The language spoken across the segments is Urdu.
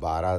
12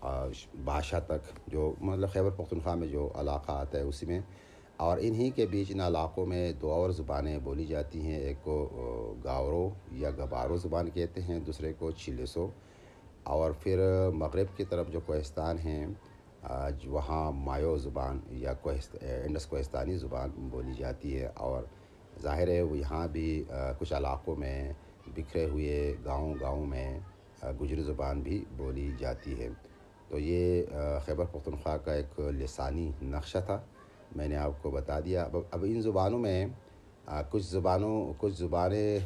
بادشاہ تک جو مطلب خیبر پختونخوا میں جو علاقہ آتا ہے اسی میں، اور انہی کے بیچ ان علاقوں میں دو اور زبانیں بولی جاتی ہیں، ایک کو گاورو یا گبارو زبان کہتے ہیں، دوسرے کو چلیسو، اور پھر مغرب کی طرف جو کوہستان ہیں وہاں مایو زبان یا انڈس کوہستانی زبان بولی جاتی ہے، اور ظاہر ہے وہ یہاں بھی کچھ علاقوں میں بکھرے ہوئے گاؤں گاؤں میں گجری زبان بھی بولی جاتی ہے۔ تو یہ خیبر پختونخوا کا ایک لسانی نقشہ تھا، میں نے آپ کو بتا دیا۔ اب ان زبانوں میں کچھ زبانیں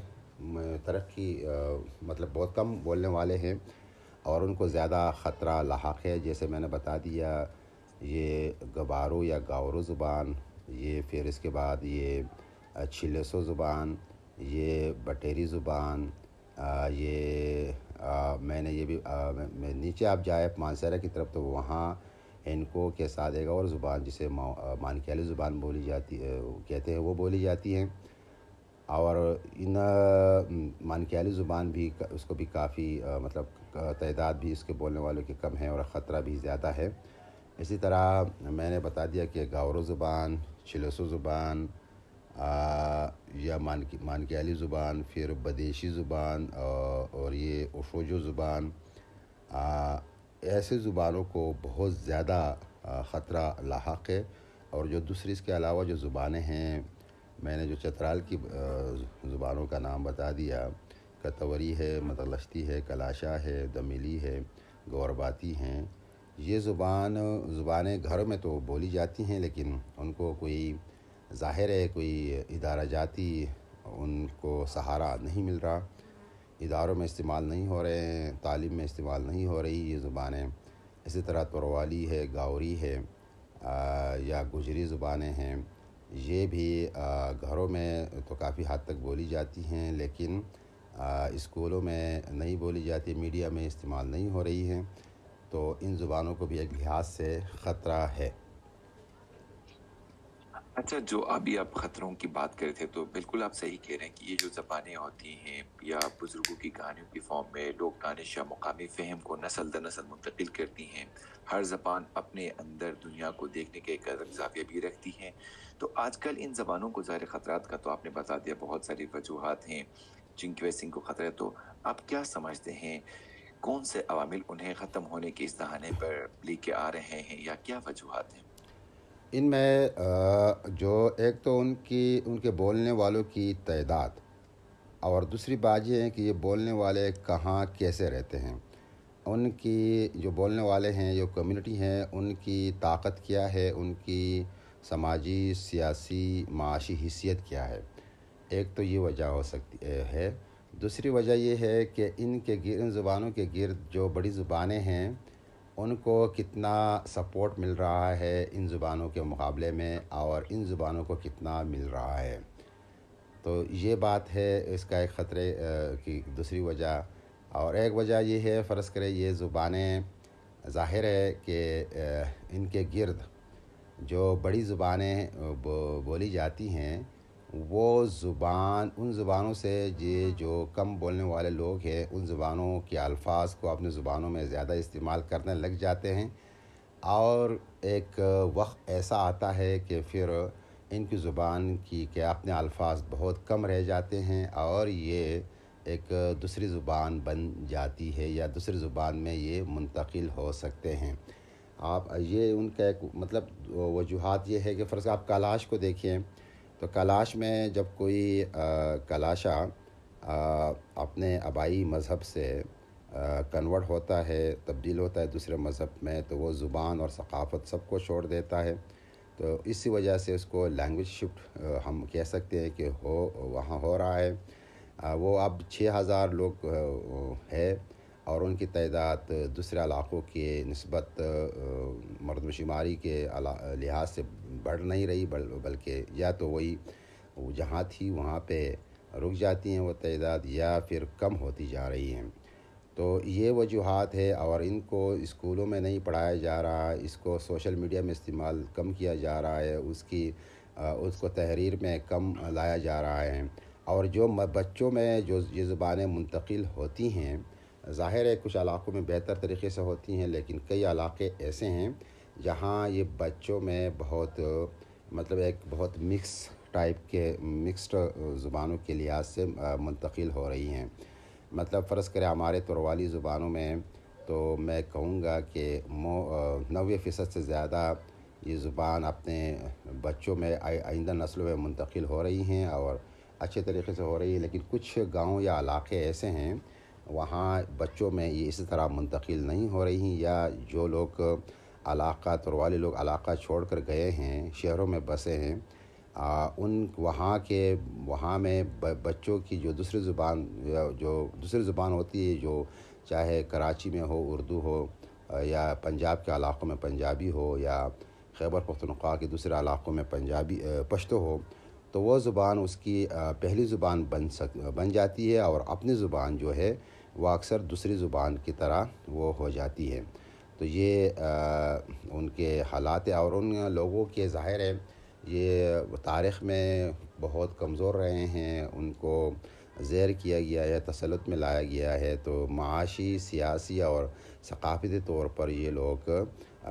ترقی مطلب بہت کم بولنے والے ہیں اور ان کو زیادہ خطرہ لاحق ہے، جیسے میں نے بتا دیا یہ گبارو یا گاورو زبان، یہ پھر اس کے بعد یہ چلیسو زبان، یہ بٹیری زبان، یہ میں نے یہ بھی میں نیچے آپ جائے مانسہرہ کی طرف تو وہاں ان کو کے ساتھ ایک اور زبان جسے مانکیالی زبان بولی جاتی کہتے ہیں وہ بولی جاتی ہیں، اور ان مانکیالی زبان بھی اس کو بھی کافی مطلب تعداد بھی اس کے بولنے والوں کی کم ہے اور خطرہ بھی زیادہ ہے۔ اسی طرح میں نے بتا دیا کہ گاورو زبان، چلیسو زبان یا مانکیالی زبان، پھر بدیشی زبان اور یہ اوشوجو زبان، ایسے زبانوں کو بہت زیادہ خطرہ لاحق ہے۔ اور جو دوسری اس کے علاوہ جو زبانیں ہیں، میں نے جو چترال کی زبانوں کا نام بتا دیا، کتوری ہے، مدغلشتی ہے، کلاشا ہے، دمیلی ہے، گورباتی ہیں، یہ زبانیں گھروں میں تو بولی جاتی ہیں، لیکن ان کو کوئی ظاہر ہے کوئی ادارہ جاتی ان کو سہارا نہیں مل رہا، اداروں میں استعمال نہیں ہو رہے ہیں، تعلیم میں استعمال نہیں ہو رہی یہ زبانیں۔ اسی طرح تروالی ہے، گاوری ہے یا گجری زبانیں ہیں، یہ بھی گھروں میں تو کافی حد تک بولی جاتی ہیں، لیکن اسکولوں میں نہیں بولی جاتی، میڈیا میں استعمال نہیں ہو رہی ہیں، تو ان زبانوں کو بھی ایک لحاظ سے خطرہ ہے۔ اچھا، جو ابھی آپ خطروں کی بات کر رہے تھے تو بالکل آپ صحیح کہہ رہے ہیں کہ یہ جو زبانیں ہوتی ہیں یا بزرگوں کی کہانیوں کی فارم میں لوک دانش یا مقامی فہم کو نسل در نسل منتقل کرتی ہیں، ہر زبان اپنے اندر دنیا کو دیکھنے کے ایک الگ زاویہ بھی رکھتی ہے۔ تو آج کل ان زبانوں کو ظاہر خطرات کا تو آپ نے بتا دیا، بہت ساری وجوہات ہیں جن کی وجہ سے ان کو خطرہ ہے، تو آپ کیا سمجھتے ہیں کون سے عوامل انہیں ختم ہونے کے اس دہانے پر لے کے آ رہے ہیں یا کیا وجوہات ہیں؟ ان میں جو ایک تو ان کے بولنے والوں کی تعداد، اور دوسری بات یہ ہے کہ یہ بولنے والے کہاں کیسے رہتے ہیں، ان کی جو بولنے والے ہیں جو کمیونٹی ہیں ان کی طاقت کیا ہے، ان کی سماجی، سیاسی، معاشی حیثیت کیا ہے، ایک تو یہ وجہ ہو سکتی ہے۔ دوسری وجہ یہ ہے کہ ان زبانوں کے گرد جو بڑی زبانیں ہیں ان کو کتنا سپورٹ مل رہا ہے ان زبانوں کے مقابلے میں، اور ان زبانوں کو کتنا مل رہا ہے، تو یہ بات ہے اس کا ایک خطرے کی دوسری وجہ۔ اور ایک وجہ یہ ہے، فرض کرے یہ زبانیں ظاہر ہے کہ ان کے گرد جو بڑی زبانیں بولی جاتی ہیں، وہ ان زبانوں سے یہ جو کم بولنے والے لوگ ہیں ان زبانوں کے الفاظ کو اپنے زبانوں میں زیادہ استعمال کرنے لگ جاتے ہیں، اور ایک وقت ایسا آتا ہے کہ پھر ان کی زبان کے اپنے الفاظ بہت کم رہ جاتے ہیں اور یہ ایک دوسری زبان بن جاتی ہے یا دوسری زبان میں یہ منتقل ہو سکتے ہیں۔ آپ یہ ان کا ایک مطلب وجوہات یہ ہے کہ فرض آپ کلاش کو دیکھیں تو کلاش میں جب کوئی کلاشا اپنے آبائی مذہب سے کنورٹ ہوتا ہے، تبدیل ہوتا ہے دوسرے مذہب میں، تو وہ زبان اور ثقافت سب کو چھوڑ دیتا ہے، تو اسی وجہ سے اس کو لینگویج شفٹ ہم کہہ سکتے ہیں کہ وہاں ہو رہا ہے۔ وہ اب 6,000 لوگ ہے اور ان کی تعداد دوسرے علاقوں کے نسبت مردم شماری کے لحاظ سے بڑھ نہیں رہی، بلکہ یا تو وہی جہاں تھی وہاں پہ رک جاتی ہیں وہ تعداد، یا پھر کم ہوتی جا رہی ہیں۔ تو یہ وجوہات ہے، اور ان کو اسکولوں میں نہیں پڑھایا جا رہا، اس کو سوشل میڈیا میں استعمال کم کیا جا رہا ہے، اس کو تحریر میں کم لایا جا رہا ہے، اور جو بچوں میں جو یہ زبانیں منتقل ہوتی ہیں ظاہر ہے کچھ علاقوں میں بہتر طریقے سے ہوتی ہیں، لیکن کئی علاقے ایسے ہیں جہاں یہ بچوں میں بہت مطلب ایک بہت ٹائپ کے مکسڈ زبانوں کے لحاظ سے منتقل ہو رہی ہیں۔ مطلب فرض کریں ہمارے تروالی زبانوں میں تو میں کہوں گا کہ 90% سے زیادہ یہ زبان اپنے بچوں میں آئندہ نسلوں میں منتقل ہو رہی ہیں اور اچھے طریقے سے ہو رہی ہے، لیکن کچھ گاؤں یا علاقے ایسے ہیں وہاں بچوں میں یہ اسی طرح منتقل نہیں ہو رہی ہیں، یا جو لوگ علاقہ تروالی لوگ علاقہ چھوڑ کر گئے ہیں، شہروں میں بسے ہیں، ان وہاں میں بچوں کی جو دوسری زبان جو دوسری زبان ہوتی ہے، جو چاہے کراچی میں ہو اردو ہو، یا پنجاب کے علاقوں میں پنجابی ہو، یا خیبر پختونخوا کے دوسرے علاقوں میں پشتو ہو، تو وہ زبان اس کی پہلی زبان بن جاتی ہے، اور اپنی زبان جو ہے وہ اکثر دوسری زبان کی طرح وہ ہو جاتی ہے۔ تو یہ ان کے حالات ہے، اور ان لوگوں کے ظاہر ہے یہ تاریخ میں بہت کمزور رہے ہیں، ان کو زیر کیا گیا ہے، تسلط میں لایا گیا ہے، تو معاشی، سیاسی اور ثقافتی طور پر یہ لوگ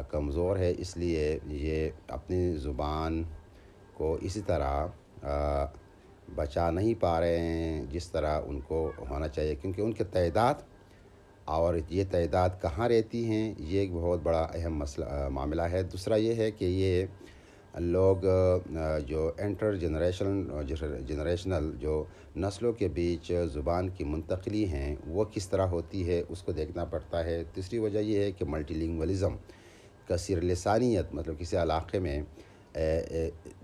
کمزور ہے، اس لیے یہ اپنی زبان کو اسی طرح بچا نہیں پا رہے ہیں جس طرح ان کو ہونا چاہیے، کیونکہ ان کی تعداد اور یہ تعداد کہاں رہتی ہیں یہ ایک بہت بڑا اہم معاملہ ہے۔ دوسرا یہ ہے کہ یہ لوگ جو انٹر جنریشنل جو نسلوں کے بیچ زبان کی منتقلی ہیں وہ کس طرح ہوتی ہے اس کو دیکھنا پڑتا ہے۔ تیسری وجہ یہ ہے کہ ملٹی لنگوالزم، کثیر لسانیت، مطلب کسی علاقے میں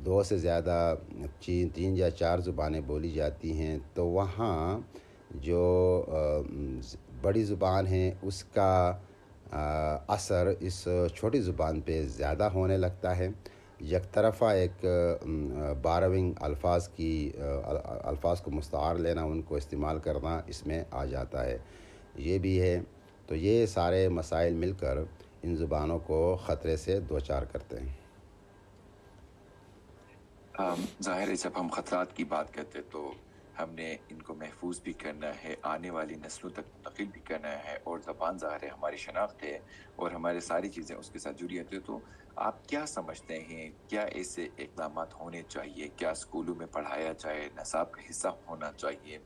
دو سے زیادہ تین یا چار زبانیں بولی جاتی ہیں، تو وہاں جو بڑی زبان ہے اس کا اثر اس چھوٹی زبان پہ زیادہ ہونے لگتا ہے۔ یک طرفہ ایک باروئنگ الفاظ کو مستعار لینا، ان کو استعمال کرنا اس میں آ جاتا ہے، یہ بھی ہے۔ تو یہ سارے مسائل مل کر ان زبانوں کو خطرے سے دوچار کرتے ہیں۔ ظاہر ہے جب ہم خطرات کی بات کرتے تو ہم نے ان کو محفوظ بھی کرنا ہے، آنے والی نسلوں تک منتقل بھی کرنا ہے، اور زبان ظاہر ہے ہماری شناخت ہے اور ہمارے ساری چیزیں اس کے ساتھ جڑی ہوتی ہیں۔ تو آپ کیا سمجھتے ہیں، کیا ایسے اقدامات ہونے چاہیے؟ کیا اسکولوں میں پڑھایا جائے، نصاب کا حصہ ہونا چاہیے؟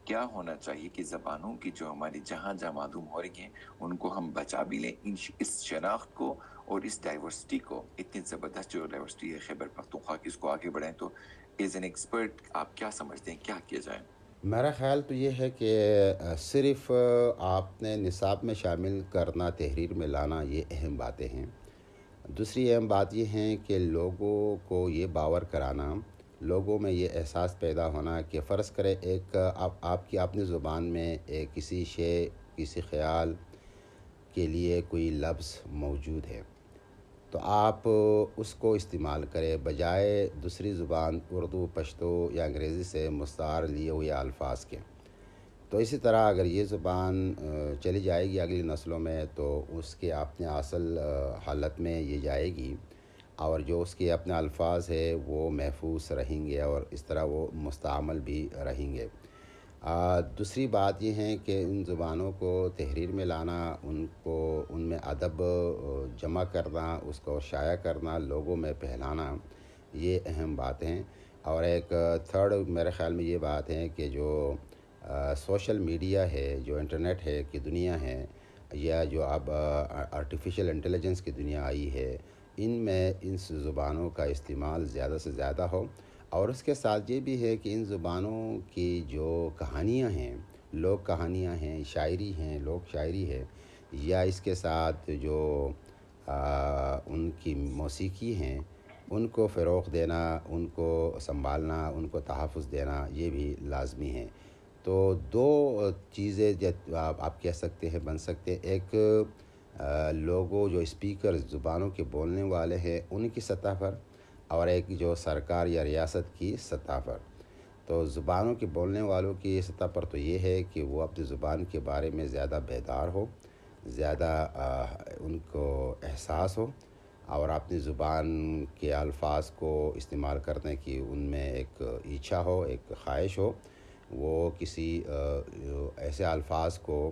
کیا ہونا چاہیے کہ زبانوں کی جو ہماری جہاں جہاں معدوم ہو رہی ہیں ان کو ہم بچا بھی لیں، اس شناخت کو اور اس ڈائیورسٹی کو، اتنی زبردست جو ڈائیورسٹی ہے خیبر پختونخوا کی، اس کو آگے بڑھائیں؟ تو ایز این ایکسپرٹ آپ کیا سمجھتے ہیں کیا کیا جائے؟ میرا خیال تو یہ ہے کہ صرف آپ نے نصاب میں شامل کرنا، تحریر میں لانا، یہ اہم باتیں ہیں۔ دوسری اہم بات یہ ہے کہ لوگوں کو یہ باور کرانا، لوگوں میں یہ احساس پیدا ہونا کہ فرض کرے ایک آپ کی اپنی زبان میں کسی شے، کسی خیال کے لیے کوئی لفظ موجود ہے تو آپ اس کو استعمال کریں، بجائے دوسری زبان اردو، پشتو یا انگریزی سے مستعار لیے ہوئے الفاظ کے۔ تو اسی طرح اگر یہ زبان چلی جائے گی اگلی نسلوں میں تو اس کے اپنے اصل حالت میں یہ جائے گی، اور جو اس کے اپنے الفاظ ہے وہ محفوظ رہیں گے اور اس طرح وہ مستعمل بھی رہیں گے۔ دوسری بات یہ ہے کہ ان زبانوں کو تحریر میں لانا، ان میں ادب جمع کرنا، اس کو شائع کرنا، لوگوں میں پھیلانا، یہ اہم باتیں ہیں۔ اور ایک تھرڈ میرے خیال میں یہ بات ہے کہ جو سوشل میڈیا ہے، جو انٹرنیٹ ہے کی دنیا ہے، یا جو اب آرٹیفیشل انٹیلیجنس کی دنیا آئی ہے، ان میں ان زبانوں کا استعمال زیادہ سے زیادہ ہو۔ اور اس کے ساتھ یہ بھی ہے کہ ان زبانوں کی جو کہانیاں ہیں، لوک کہانیاں ہیں، شاعری ہیں، لوک شاعری ہے، یا اس کے ساتھ جو ان کی موسیقی ہیں، ان کو فروغ دینا، ان کو سنبھالنا، ان کو تحفظ دینا، یہ بھی لازمی ہے۔ تو دو چیزیں آپ کہہ سکتے ہیں بن سکتے ہیں، ایک لوگوں جو اسپیکر زبانوں کے بولنے والے ہیں ان کی سطح پر، اور ایک جو سرکار یا ریاست کی سطح پر۔ تو زبانوں کے بولنے والوں کی سطح پر تو یہ ہے کہ وہ اپنی زبان کے بارے میں زیادہ بیدار ہو، زیادہ ان کو احساس ہو، اور اپنی زبان کے الفاظ کو استعمال کرنے کی ان میں ایک اچھا ہو، ایک خواہش ہو، وہ کسی ایسے الفاظ کو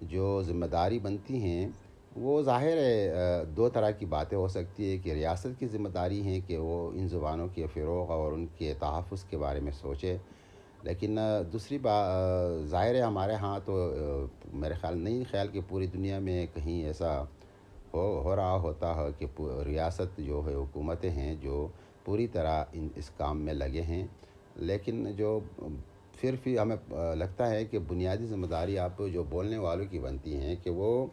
جو ذمہ داری بنتی ہیں وہ ظاہر ہے دو طرح کی باتیں ہو سکتی ہے کہ ریاست کی ذمہ داری ہیں کہ وہ ان زبانوں کے فروغ اور ان کے تحفظ کے بارے میں سوچے، لیکن دوسری ظاہر ہے ہمارے ہاں تو میرے خیال نہیں خیال کہ پوری دنیا میں کہیں ایسا ہو رہا ہوتا ہے کہ ریاست جو ہے حکومتیں ہیں جو پوری طرح اس کام میں لگے ہیں، لیکن جو پھر ہمیں لگتا ہے کہ بنیادی ذمہ داری آپ جو بولنے والوں کی بنتی ہیں کہ وہ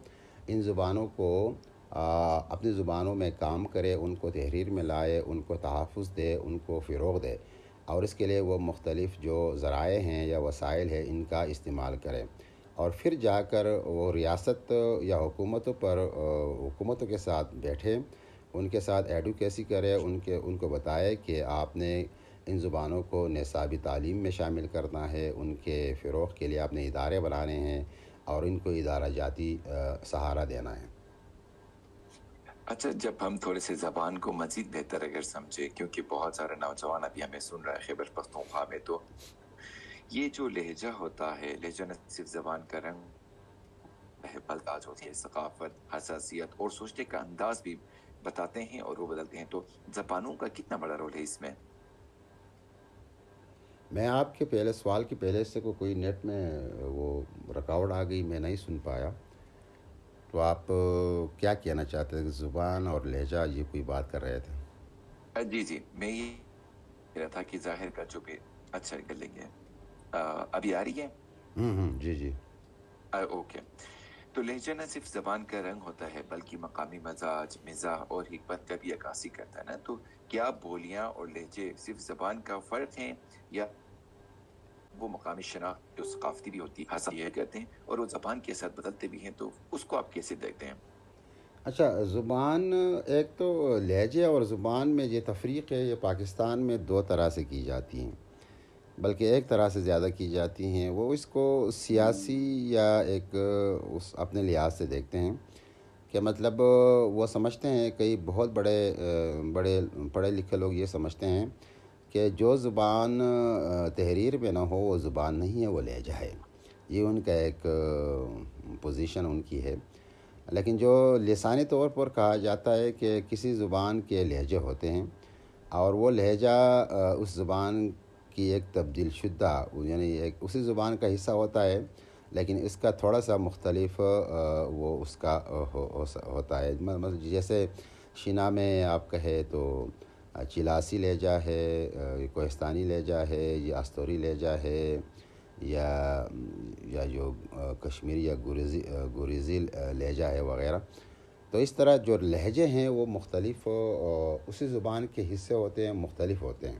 ان زبانوں کو اپنی زبانوں میں کام کرے، ان کو تحریر میں لائے، ان کو تحفظ دے، ان کو فروغ دے، اور اس کے لیے وہ مختلف جو ذرائع ہیں یا وسائل ہیں ان کا استعمال کرے، اور پھر جا کر وہ ریاست یا حکومتوں کے ساتھ بیٹھے، ان کے ساتھ ایڈوکیسی کرے، ان کو بتائے کہ آپ نے ان زبانوں کو نصابی تعلیم میں شامل کرنا ہے، ان کے فروغ کے لیے آپ نے ادارے بنانے ہیں اور ان کو ادارہ جاتی سہارا دینا ہے۔ اچھا، جب ہم تھوڑے سے زبان کو مزید بہتر اگر سمجھے، کیونکہ بہت سارے نوجوان ابھی ہمیں سن رہا ہے خیبر پختونخوا میں، تو یہ جو لہجہ ہوتا ہے، لہجہ نہ صرف زبان کا رنگ ہے بلکہ آج ہوتی ہے ثقافت، حساسیت اور سوچنے کا انداز بھی بتاتے ہیں اور وہ بدلتے ہیں، تو زبانوں کا کتنا بڑا رول ہے اس میں؟ میں آپ کے پہلے سوال کے پہلے سے کوئی نیٹ میں وہ رکاوٹ آ گئی، میں نہیں سن پایا، تو آپ کیا کہنا چاہتے ہیں کہ زبان اور لہجہ یہ کوئی بات کر رہے تھے؟ جی جی، میں یہ کہہ رہا تھا کہ ظاہر کا جو بھی اچھا کر لیں گے، ابھی آ رہی ہے؟ جی جی۔ اوکے، تو لہجہ نہ صرف زبان کا رنگ ہوتا ہے بلکہ مقامی مزاج، مزاح اور حکمت کا بھی عکاسی کرتا ہے نا، تو کیا بولیاں اور لہجے صرف زبان کا فرق ہیں، یا وہ مقامی شناخت جو ثقافتی بھی ہوتی ہے حسب یہ کرتے ہیں اور وہ زبان کے ساتھ بدلتے بھی ہیں، تو اس کو آپ کیسے دیکھتے ہیں؟ اچھا، زبان ایک تو لہجے اور زبان میں یہ تفریق ہے، یہ پاکستان میں دو طرح سے کی جاتی ہیں، بلکہ ایک طرح سے زیادہ کی جاتی ہیں، وہ اس کو سیاسی یا ایک اس اپنے لحاظ سے دیکھتے ہیں کہ مطلب وہ سمجھتے ہیں، کئی بہت بڑے پڑھے لکھے لوگ یہ سمجھتے ہیں کہ جو زبان تحریر میں نہ ہو وہ زبان نہیں ہے، وہ لہجہ ہے، یہ ان کا ایک پوزیشن ان کی ہے، لیکن جو لسانی طور پر کہا جاتا ہے کہ کسی زبان کے لہجے ہوتے ہیں اور وہ لہجہ اس زبان کی ایک تبدیل شدہ یعنی ایک اسی زبان کا حصہ ہوتا ہے، لیکن اس کا تھوڑا سا مختلف وہ اس کا ہوتا ہے، جیسے شینا میں آپ کہے تو چلاسی لہجہ ہے، کوہستانی لہجہ ہے، یا استوری لہجہ ہے، یا جو کشمیری یا گریزی لہجہ ہے وغیرہ، تو اس طرح جو لہجے ہیں وہ مختلف اسی زبان کے حصے ہوتے ہیں، مختلف ہوتے ہیں،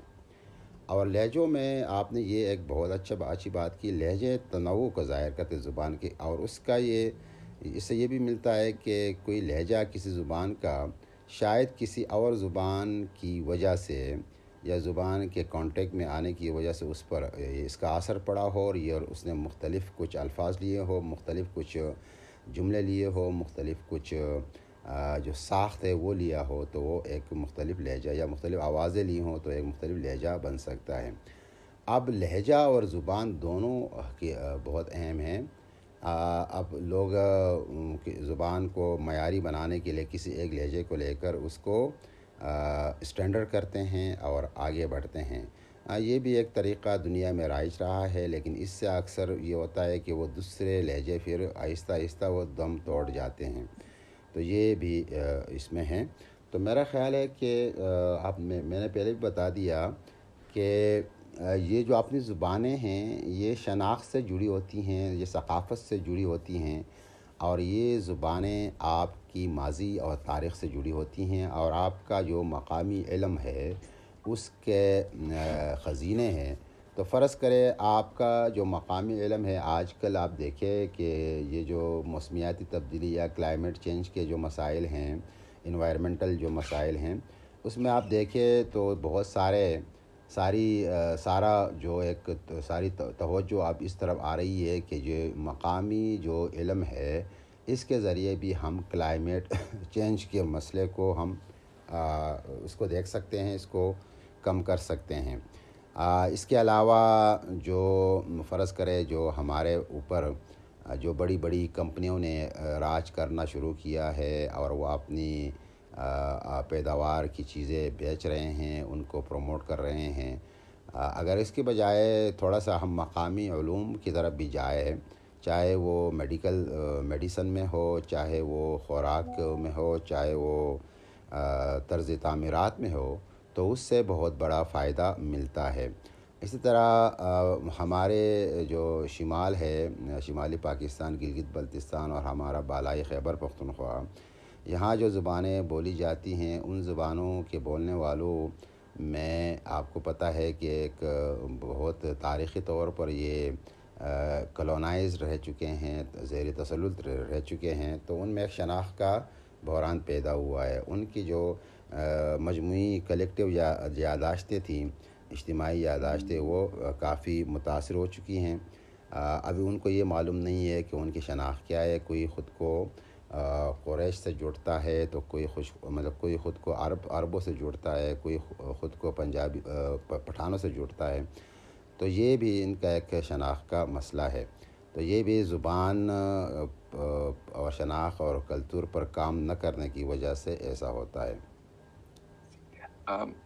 اور لہجوں میں آپ نے یہ ایک بہت اچھی بات کی، لہجے تنوع کو ظاہر کرتے زبان کے، اور اس سے یہ بھی ملتا ہے کہ کوئی لہجہ کسی زبان کا شاید کسی اور زبان کی وجہ سے یا زبان کے کانٹیکٹ میں آنے کی وجہ سے اس پر اس کا اثر پڑا ہو، اور اس نے مختلف کچھ الفاظ لیے ہو، مختلف کچھ جملے لیے ہو، مختلف کچھ جو ساخت ہے وہ لیا ہو، تو وہ ایک مختلف لہجہ، یا مختلف آوازیں لی ہوں تو ایک مختلف لہجہ بن سکتا ہے۔ اب لہجہ اور زبان دونوں کی بہت اہم ہیں۔ اب لوگ زبان کو معیاری بنانے کے لیے کسی ایک لہجے کو لے کر اس کو اسٹینڈرڈ کرتے ہیں اور آگے بڑھتے ہیں، یہ بھی ایک طریقہ دنیا میں رائج رہا ہے، لیکن اس سے اکثر یہ ہوتا ہے کہ وہ دوسرے لہجے پھر آہستہ آہستہ وہ دم توڑ جاتے ہیں، تو یہ بھی اس میں ہیں۔ تو میرا خیال ہے کہ اب میں نے پہلے بھی بتا دیا کہ یہ جو اپنی زبانیں ہیں یہ شناخت سے جڑی ہوتی ہیں، یہ ثقافت سے جڑی ہوتی ہیں، اور یہ زبانیں آپ کی ماضی اور تاریخ سے جڑی ہوتی ہیں، اور آپ کا جو مقامی علم ہے اس کے خزینے ہیں۔ تو فرض کرے آپ کا جو مقامی علم ہے، آج کل آپ دیکھیں کہ یہ جو موسمیاتی تبدیلی یا کلائمیٹ چینج کے جو مسائل ہیں، انوائرمنٹل جو مسائل ہیں، اس میں آپ دیکھیں تو بہت سارا جو ایک ساری توجہ اب اس طرف آ رہی ہے کہ جو مقامی جو علم ہے اس کے ذریعے بھی ہم کلائمیٹ چینج کے مسئلے کو ہم اس کو دیکھ سکتے ہیں، اس کو کم کر سکتے ہیں۔ اس کے علاوہ جو فرض کرے جو ہمارے اوپر جو بڑی بڑی کمپنیوں نے راج کرنا شروع کیا ہے اور وہ اپنی پیداوار کی چیزیں بیچ رہے ہیں، ان کو پروموٹ کر رہے ہیں۔ اگر اس کے بجائے تھوڑا سا ہم مقامی علوم کی طرف بھی جائے، چاہے وہ میڈیسن میں ہو، چاہے وہ خوراک میں ہو، چاہے وہ طرز تعمیرات میں ہو، تو اس سے بہت بڑا فائدہ ملتا ہے۔ اسی طرح ہمارے جو شمال ہے، شمالی پاکستان، گلگت بلتستان اور ہمارا بالائی خیبر پختونخوا، یہاں جو زبانیں بولی جاتی ہیں ان زبانوں کے بولنے والوں میں آپ کو پتہ ہے کہ ایک بہت تاریخی طور پر یہ کلونائز رہ چکے ہیں، زیر تسلط رہ چکے ہیں، تو ان میں ایک شناخت کا بحران پیدا ہوا ہے۔ ان کی جو مجموعی کلیکٹیو یادداشتیں تھیں، اجتماعی یادداشتیں، وہ کافی متاثر ہو چکی ہیں۔ ابھی ان کو یہ معلوم نہیں ہے کہ ان کی شناخت کیا ہے۔ کوئی خود کو قریش سے جوڑتا ہے، تو کوئی خود کو عربوں سے جوڑتا ہے، کوئی خود کو پنجابی پٹھانوں سے جوڑتا ہے۔ تو یہ بھی ان کا ایک شناخت کا مسئلہ ہے۔ تو یہ بھی زبان اور شناخت اور کلچر پر کام نہ کرنے کی وجہ سے ایسا ہوتا ہے۔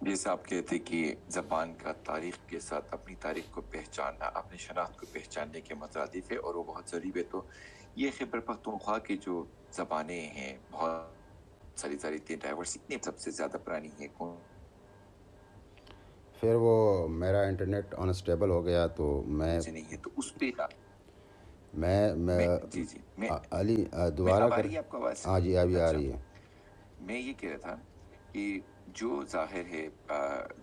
جیسے آپ کہتے کہ زبان کا تاریخ کے ساتھ اپنی تاریخ کو پہچاننا، اپنی شناخت کو پہچاننے کے مترادف ہے اور وہ بہت ضروری ہے۔ تو یہ خیبر پختونخوا کی جو زبانیں ہیں، بہت ساری اتنی ڈائیورس، اتنی سب سے زیادہ پرانی ہیں کون؟ پھر وہ میرا انٹرنیٹ انسٹیبل ہو گیا تو میں نہیں ہے، تو اس پہ میں جی میں علی اب دوبارہ آ کر۔ رہی ہے آپ کو آواز؟ ہاں جی، ابھی آ اچھا، رہی ہے۔ میں یہ کہہ رہا تھا کہ جو ظاہر ہے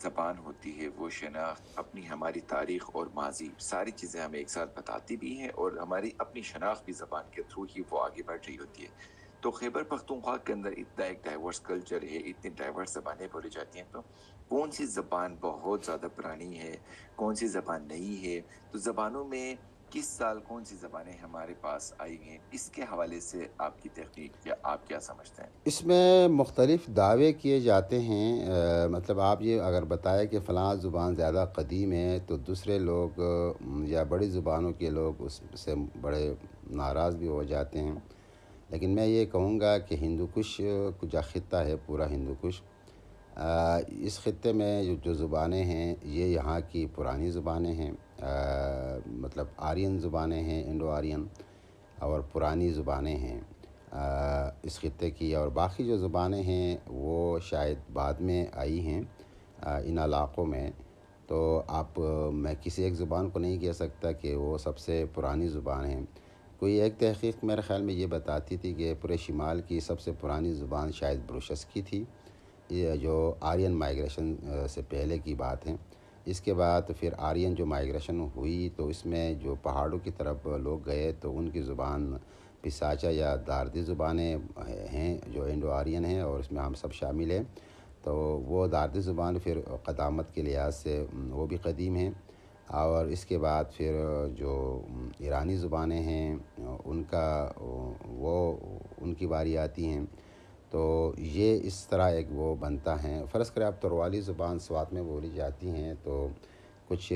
زبان ہوتی ہے، وہ شناخت، اپنی ہماری تاریخ اور ماضی ساری چیزیں ہمیں ایک ساتھ بتاتی بھی ہیں، اور ہماری اپنی شناخت بھی زبان کے تھرو ہی وہ آگے بڑھ رہی ہوتی ہے۔ تو خیبر پختونخوا کے اندر اتنا ایک ڈائیورس کلچر ہے، اتنی ڈائیورس زبانیں بولی جاتی ہیں، تو کون سی زبان بہت زیادہ پرانی ہے، کون سی زبان نئی ہے؟ تو زبانوں میں کس سال کون سی زبانیں ہمارے پاس آئی ہیں، اس کے حوالے سے آپ کی تحقیق یا آپ کیا سمجھتے ہیں؟ اس میں مختلف دعوے کیے جاتے ہیں۔ مطلب آپ یہ اگر بتائیں کہ فلاں زبان زیادہ قدیم ہے، تو دوسرے لوگ یا بڑی زبانوں کے لوگ اس سے بڑے ناراض بھی ہو جاتے ہیں۔ لیکن میں یہ کہوں گا کہ ہندو کش جو خطہ ہے، پورا ہندو کش، اس خطے میں جو زبانیں ہیں یہ یہاں کی پرانی زبانیں ہیں، مطلب آرین زبانیں ہیں، انڈو آرین، اور پرانی زبانیں ہیں اس خطے کی۔ اور باقی جو زبانیں ہیں وہ شاید بعد میں آئی ہیں ان علاقوں میں۔ تو میں کسی ایک زبان کو نہیں کہہ سکتا کہ وہ سب سے پرانی زبان ہے۔ کوئی ایک تحقیق میرے خیال میں یہ بتاتی تھی کہ پورے شمال کی سب سے پرانی زبان شاید بروشس کی تھی، یہ جو آرین مائیگریشن سے پہلے کی بات ہے۔ اس کے بعد پھر آرین جو مائیگریشن ہوئی تو اس میں جو پہاڑوں کی طرف لوگ گئے تو ان کی زبان پساچا یا داردی زبانیں ہیں جو انڈو آرین ہیں، اور اس میں ہم سب شامل ہیں۔ تو وہ داردی زبان پھر قدامت کے لحاظ سے وہ بھی قدیم ہیں۔ اور اس کے بعد پھر جو ایرانی زبانیں ہیں ان کی باری آتی ہیں۔ تو یہ اس طرح ایک وہ بنتا ہے۔ فرض کریں اب تروالی زبان سوات میں بولی جاتی ہیں، تو کچھ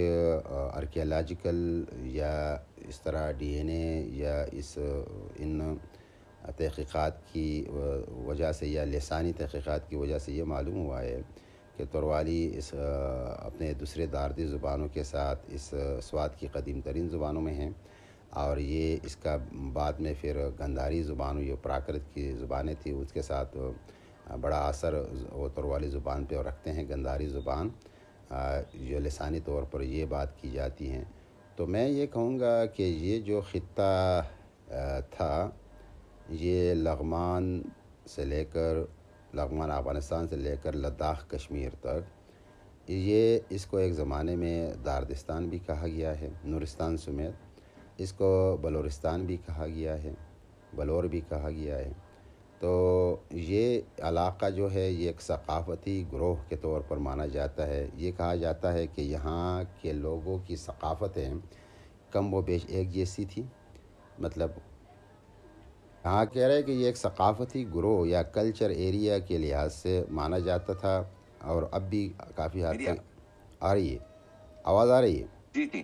آرکیالوجیکل یا اس طرح ڈی این اے یا ان تحقیقات کی وجہ سے یا لسانی تحقیقات کی وجہ سے یہ معلوم ہوا ہے کہ تروالی اپنے دوسرے داردی زبانوں کے ساتھ اس سوات کی قدیم ترین زبانوں میں ہیں، اور یہ اس کا بعد میں پھر گندھاری زبان، یہ پراکرت کی زبانیں تھیں، اس کے ساتھ بڑا اثر وہ تروالی زبان پہ رکھتے ہیں، گندھاری زبان، جو لسانی طور پر یہ بات کی جاتی ہیں۔ تو میں یہ کہوں گا کہ یہ جو خطہ تھا، یہ لغمان افغانستان سے لے کر لداخ کشمیر تک، یہ اس کو ایک زمانے میں داردستان بھی کہا گیا ہے، نورستان سمیت۔ اس کو بلورستان بھی کہا گیا ہے، بلور بھی کہا گیا ہے۔ تو یہ علاقہ جو ہے یہ ایک ثقافتی گروہ کے طور پر مانا جاتا ہے۔ یہ کہا جاتا ہے کہ یہاں کے لوگوں کی ثقافتیں کم و بیش ایک جیسی تھی۔ مطلب ہاں کہہ رہے ہیں کہ یہ ایک ثقافتی گروہ یا کلچر ایریا کے لحاظ سے مانا جاتا تھا، اور اب بھی کافی حد تک آ رہی ہے، آواز آ رہی ہے؟ جی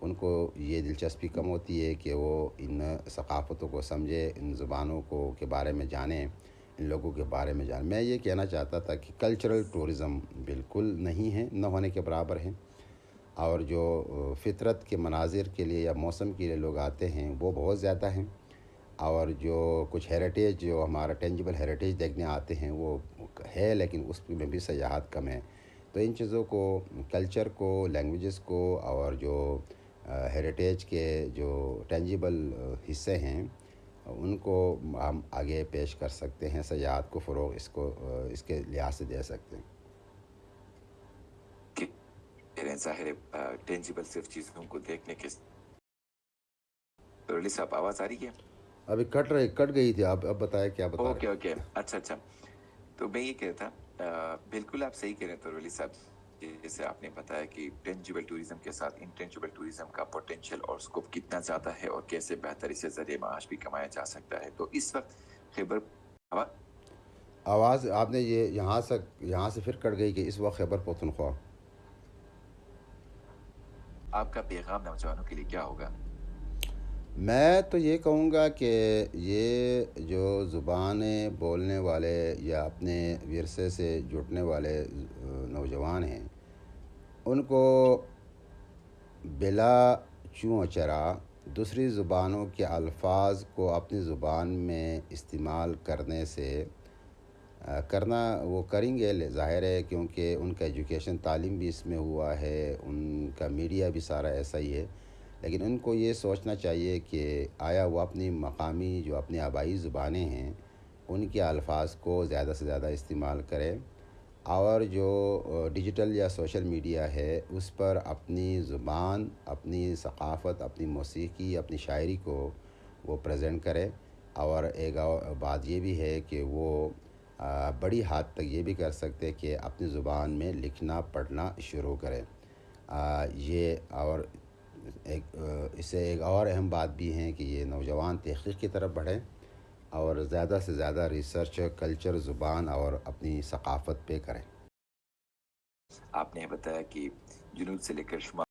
ان کو یہ دلچسپی کم ہوتی ہے کہ وہ ان ثقافتوں کو سمجھے، ان زبانوں کو کے بارے میں جانیں، ان لوگوں کے بارے میں جانیں۔ میں یہ کہنا چاہتا تھا کہ کلچرل ٹورزم بالکل نہیں ہے، نہ ہونے کے برابر ہے، اور جو فطرت کے مناظر کے لیے یا موسم کے لیے لوگ آتے ہیں وہ بہت زیادہ ہیں، اور جو کچھ ہیریٹیج، جو ہمارا ٹینجیبل ہیریٹیج دیکھنے آتے ہیں وہ ہے، لیکن اس میں بھی سیاحت کم ہے۔ تو ان چیزوں کو، کلچر کو، لینگویجز کو، اور جو ہیریٹیج کے جو ٹینجیبل حصے ہیں ان کو ہم آگے پیش کر سکتے ہیں، سیاحت کو فروغ اس کے لحاظ سے دے سکتے ہیں۔ کہ کہہ رہے ہیں ظاہر ٹینجیبل صرف چیزوں کو دیکھنے کے تو رلی صاحب آواز آ رہی ہے؟ ابھی کٹ گئی تھی، اب بتائیں کیا بتا رہے اوکے اچھا تو میں یہ کہہ رہا تھا بالکل آپ صحیح کہہ رہے ہیں تو رلی صاحب، جیسے آپ نے بتایا کہ ٹینجیبل ٹوریزم کے ساتھ انٹینجیبل ٹوریزم کا پوٹینشیل اور اسکوپ کتنا زیادہ ہے اور کیسے بہتر اسے ذریعے معاش بھی کمایا جا سکتا ہے۔ تو اس وقت خیبر آواز آپ نے یہ یہاں سے پھر کٹ گئی کہ اس وقت خیبر پختونخوا۔ آپ کا پیغام نوجوانوں کے لیے کیا ہوگا؟ میں تو یہ کہوں گا کہ یہ جو زبانیں بولنے والے یا اپنے ورثے سے جڑنے والے نوجوان ہیں، ان کو بلا چوں چرا دوسری زبانوں کے الفاظ کو اپنی زبان میں استعمال کرنے سے کرنا وہ کریں گے، ظاہر ہے، کیونکہ ان کا ایجوکیشن، تعلیم بھی اس میں ہوا ہے، ان کا میڈیا بھی سارا ایسا ہی ہے، لیکن ان کو یہ سوچنا چاہیے کہ آیا وہ اپنی مقامی جو اپنی آبائی زبانیں ہیں ان کے الفاظ کو زیادہ سے زیادہ استعمال کریں، اور جو ڈیجیٹل یا سوشل میڈیا ہے اس پر اپنی زبان، اپنی ثقافت، اپنی موسیقی، اپنی شاعری کو وہ پریزنٹ کرے۔ اور ایک اور بات یہ بھی ہے کہ وہ بڑی حد تک یہ بھی کر سکتے کہ اپنی زبان میں لکھنا پڑھنا شروع کریں۔ یہ اور اس سے ایک اور اہم بات بھی ہے کہ یہ نوجوان تحقیق کی طرف بڑھیں اور زیادہ سے زیادہ ریسرچ کلچر، زبان اور اپنی ثقافت پہ کریں۔ آپ نے بتایا کہ جنوب سے لے کر شمال